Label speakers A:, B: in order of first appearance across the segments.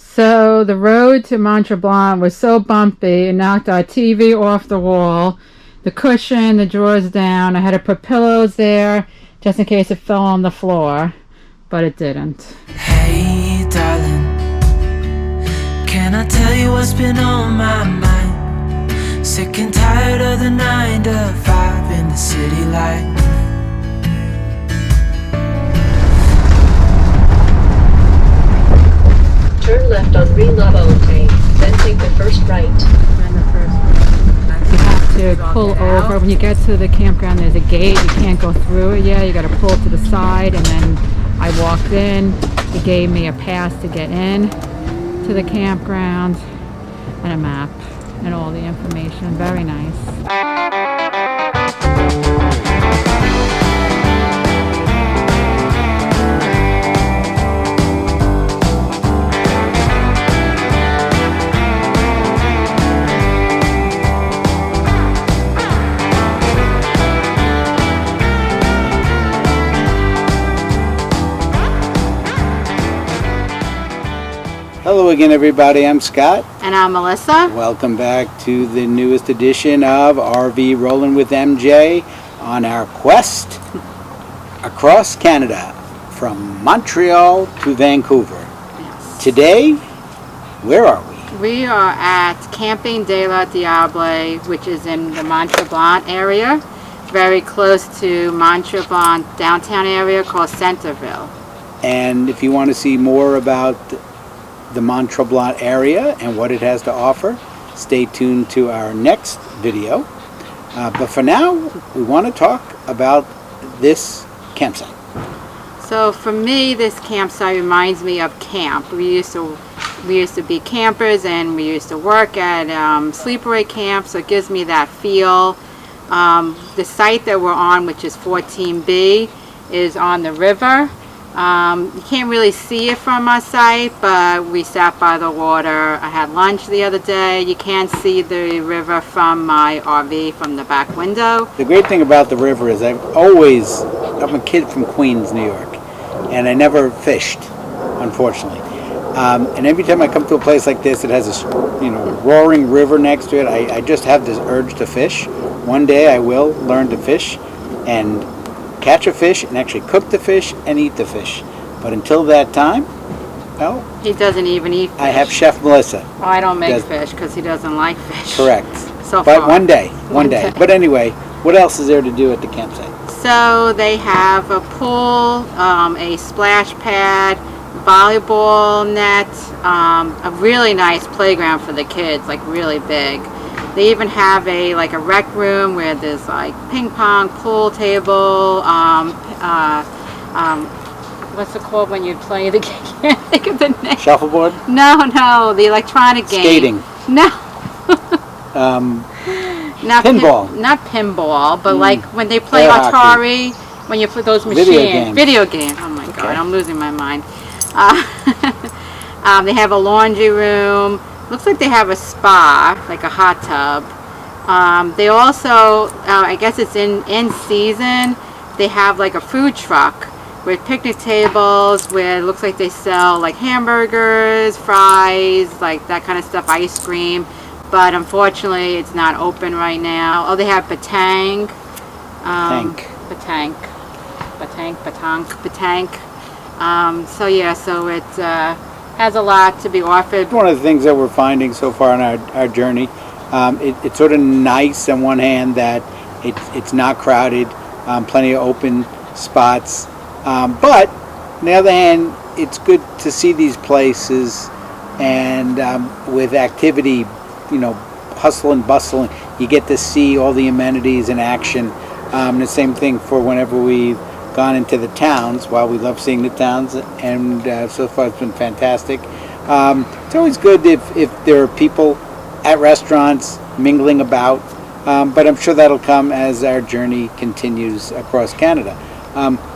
A: So the road to Mont Tremblant was so bumpy, it knocked our TV off the wall, the cushion, the drawers down. I had to put pillows there just in case it fell on the floor, but it didn't.
B: Hey darling, can I tell you what's been on my mind? Sick and tired of the 9 to 5 in the city life.
C: Turn left on Green Labote, then take the first right.
A: You have to pull over. When you get to the campground, there's a gate. You can't go through it yet. You got to pull to the side, and then I walked in. He gave me a pass to get in to the campground and a map and all the information. Very nice.
D: Hello again, everybody. I'm Scott.
A: And I'm Melissa.
D: Welcome back to the newest edition of RV Rolling with MJ on our quest across Canada from Montreal to Vancouver.
A: Yes.
D: Today, where are we?
A: We are at Camping de la Diable, which is in the Mont Tremblant area, very close to Mont Tremblant downtown area called Centreville.
D: And if you want to see more about the Mont Tremblant area and what it has to offer, stay tuned to our next video. But for now, we want to talk about this campsite.
A: So for me, this campsite reminds me of camp. We used to be campers, and we used to work at sleepaway camps, so it gives me that feel. The site that we're on, which is 14B, is on the river. You can't really see it from our site, but we sat by the water. I had lunch the other day. You can see the river from my RV from the back window.
D: The great thing about the river is I'm a kid from Queens, New York, and I never fished, unfortunately. And every time I come to a place like this, it has a roaring river next to it. I just have this urge to fish. One day I will learn to fish and catch a fish and actually cook the fish and eat the fish. But until that time, well,
A: he doesn't even eat fish.
D: I have Chef Melissa.
A: Oh, I don't make fish because he doesn't like fish.
D: Correct.
A: So
D: but
A: far.
D: one day. But anyway, what else is there to do at the campsite?
A: So they have a pool, a splash pad, volleyball net, a really nice playground for the kids, like really big. They even have a rec room where there's like ping pong, pool table, what's it called when you play the game? I can't think of the name.
D: Shuffleboard?
A: No, the electronic game.
D: Skating?
A: No. Not
D: pinball?
A: Not pinball, but like when they play
D: Air
A: Atari, when you put those machines. Video game. Oh my God, I'm losing my mind. They have a laundry room. Looks like they have a spa, like a hot tub. They also, I guess it's in season, they have like a food truck with picnic tables where it looks like they sell like hamburgers, fries, like that kind of stuff, ice cream. But unfortunately, it's not open right now. Oh, they have Batang. So yeah, so it has a lot to be offered.
D: One of the things that we're finding so far on our journey, it's sort of nice on one hand that it's not crowded, plenty of open spots, but on the other hand, it's good to see these places and with activity, hustle and bustle, you get to see all the amenities in action. The same thing for whenever we've gone into the towns. While we love seeing the towns, and so far it's been fantastic. It's always good if there are people at restaurants mingling about, but I'm sure that'll come as our journey continues across Canada.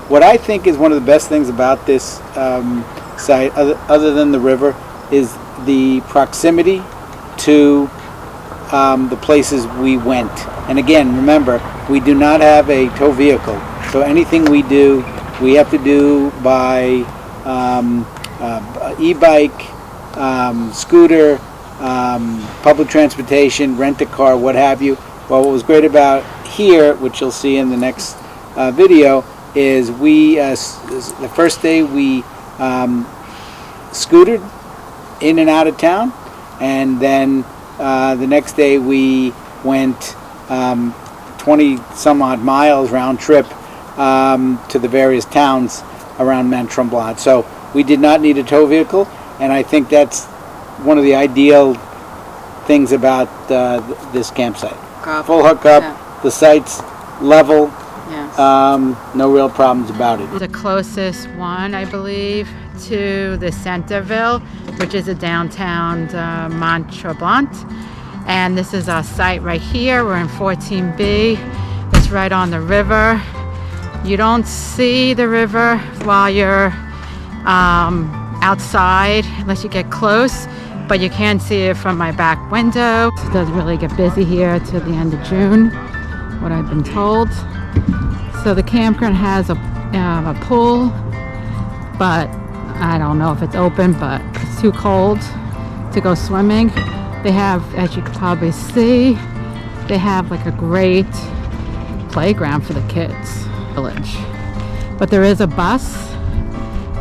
D: What I think is one of the best things about this site, other than the river, is the proximity to the places we went. And again, remember, we do not have a tow vehicle, so anything we do, we have to do by e-bike, scooter, public transportation, rent a car, what have you. Well, what was great about here, which you'll see in the next video, is we the first day we scootered in and out of town, and then the next day we went 20 some odd miles round trip to the various towns around Mont Tremblant. So we did not need a tow vehicle, and I think that's one of the ideal things about this campsite. Full hookup,
A: Yeah.
D: the site's level,
A: Yes.
D: no real problems about it.
A: The closest one, I believe, to the Centreville, which is a downtown Mont Tremblant. And this is our site right here. We're in 14B. It's right on the river. You don't see the river while you're outside unless you get close, but you can see it from my back window. It doesn't really get busy here till the end of June, what I've been told. So the campground has a pool, but I don't know if it's open, but it's too cold to go swimming. They have, as you can probably see, they have like a great playground for the kids village. But there is a bus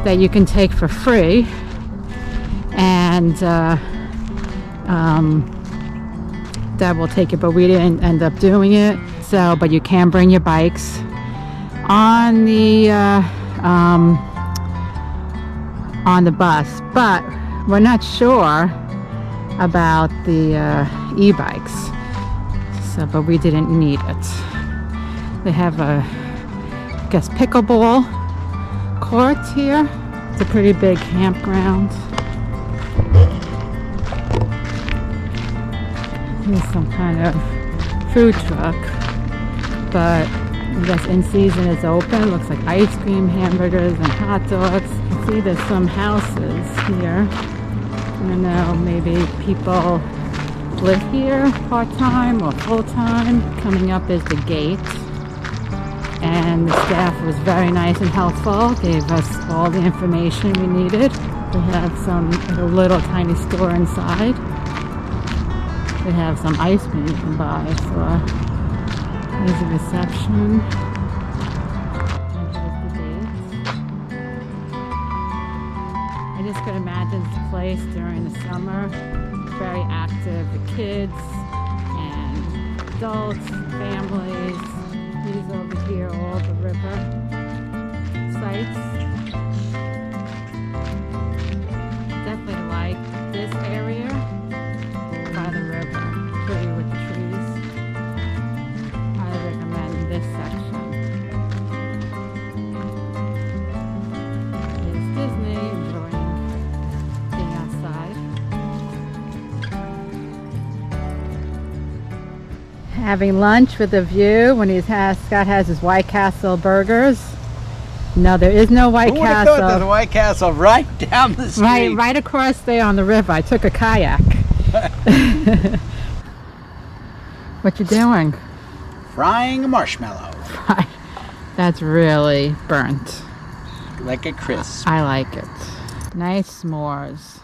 A: that you can take for free, and that will take you, but we didn't end up doing it. So, but you can bring your bikes on the bus, but we're not sure about the e-bikes. So, but we didn't need it. They have a, I guess, pickleball court here. It's a pretty big campground. Here's some kind of food truck, but I guess in season it's open. Looks like ice cream, hamburgers, and hot dogs. You can see there's some houses here. I don't know, maybe people live here part-time or full-time. Coming up is the gate. And the staff was very nice and helpful, gave us all the information we needed. They have a little tiny store inside. They have some ice cream you can buy, so there's a reception. And here's the gate. I just could imagine this place during the summer. Very active, the kids and adults, families. These over here, all the river sites. Definitely like this area by the river, pretty with the trees. I recommend this section. Here's Disney, enjoying being outside. Having lunch with a view when Scott has his White Castle burgers. No, there is no White
D: Who would have
A: Castle.
D: thought there's a White Castle right down the street?
A: Right across there on the river. I took a kayak. What you doing?
D: Frying a marshmallow.
A: That's really burnt.
D: Like a crisp.
A: I like it. Nice s'mores.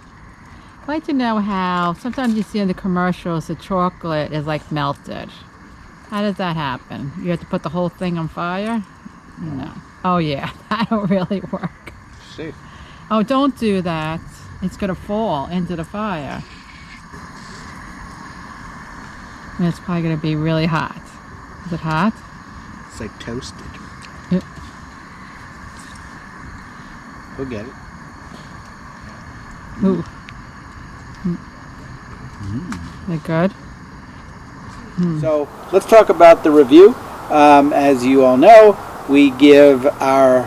A: I'd like to know how, sometimes you see in the commercials the chocolate is like melted. How does that happen? You have to put the whole thing on fire? No. Oh yeah, that'll really work.
D: See.
A: Oh, don't do that. It's gonna fall into the fire. And it's probably gonna be really hot. Is it hot?
D: It's like toasted.
A: Yep.
D: We'll get it.
A: Ooh. Is it good?
D: So let's talk about the review. As you all know, we give our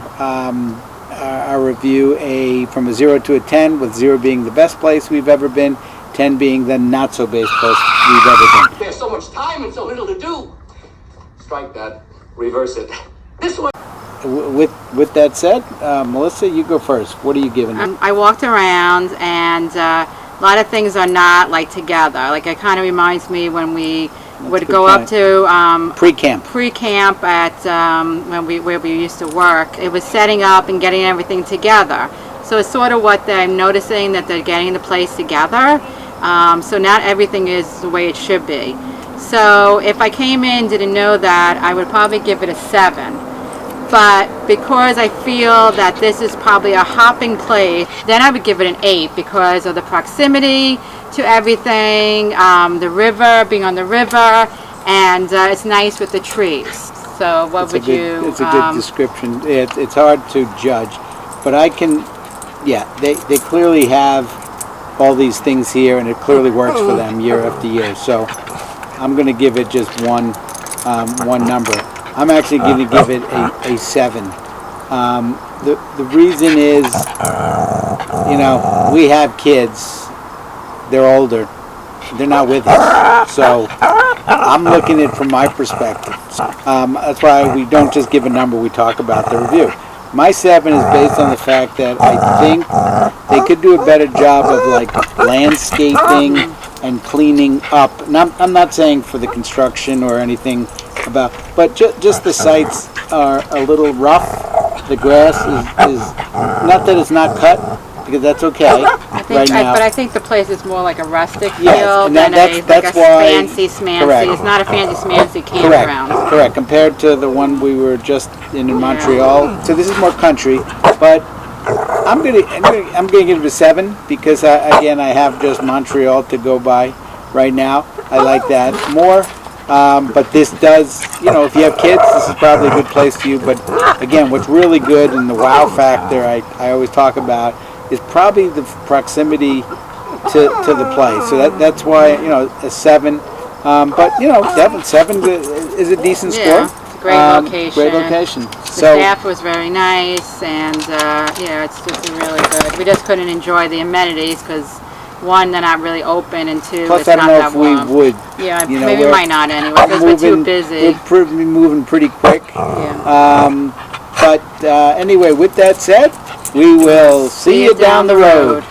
D: review from a 0 to a 10, with 0 being the best place we've ever been, 10 being the not so best place we've ever been.
E: There's so much time and so little to do. Strike that. Reverse it. This one.
D: With that said, Melissa, you go first. What are you giving it?
A: I walked around, and a lot of things are not like together. Like, it kind of reminds me when we would go up to pre-camp at where we used to work. It was setting up and getting everything together. So So it's sort of what I'm noticing, that they're getting the place together. So not everything is the way it should be. So if I came in, didn't know that, I would probably give it a 7. But because I feel that this is probably a hopping place, then I would give it an 8 because of the proximity to everything, the river, being on the river, and it's nice with the trees. So what would you...
D: It's a good description. It's hard to judge, but I can, yeah, they clearly have all these things here, and it clearly works for them year after year. So I'm going to give it just one number. I'm actually going to give it a 7. The reason is, you know, we have kids. They're older. They're not with us. So I'm looking at it from my perspective. That's why we don't just give a number. We talk about the review. My 7 is based on the fact that I think they could do a better job of like landscaping and cleaning up. And I'm not saying for the construction or anything about, but just the sites are a little rough. The grass is not that it's not cut, because that's okay right now.
A: But I think the place is more like a rustic feel
D: Yes, and
A: than
D: that's
A: a
D: why,
A: fancy smancy.
D: correct.
A: It's not a fancy smancy campground.
D: Correct. Compared to the one we were just in Montreal. So this is more country, but I'm gonna give it a 7 because again I have just Montreal to go by right now. I like that more. But this does, you know, if you have kids, this is probably a good place for you. But again, what's really good and the wow factor I always talk about is probably the proximity to the place. So that's why, you know, a 7. But you know, 7 is a decent score.
A: Yeah, it's a great location.
D: Great location.
A: The
D: So
A: staff was very nice, and yeah, it's just really good. We just couldn't enjoy the amenities because, one, they're not really open, and two,
D: plus,
A: it's
D: I
A: not
D: don't know
A: that
D: if we
A: warm.
D: would.
A: Yeah,
D: you know,
A: maybe we might not anyway because we're too busy.
D: We're probably moving pretty quick.
A: Yeah.
D: But anyway, with that said, we will see you down the road.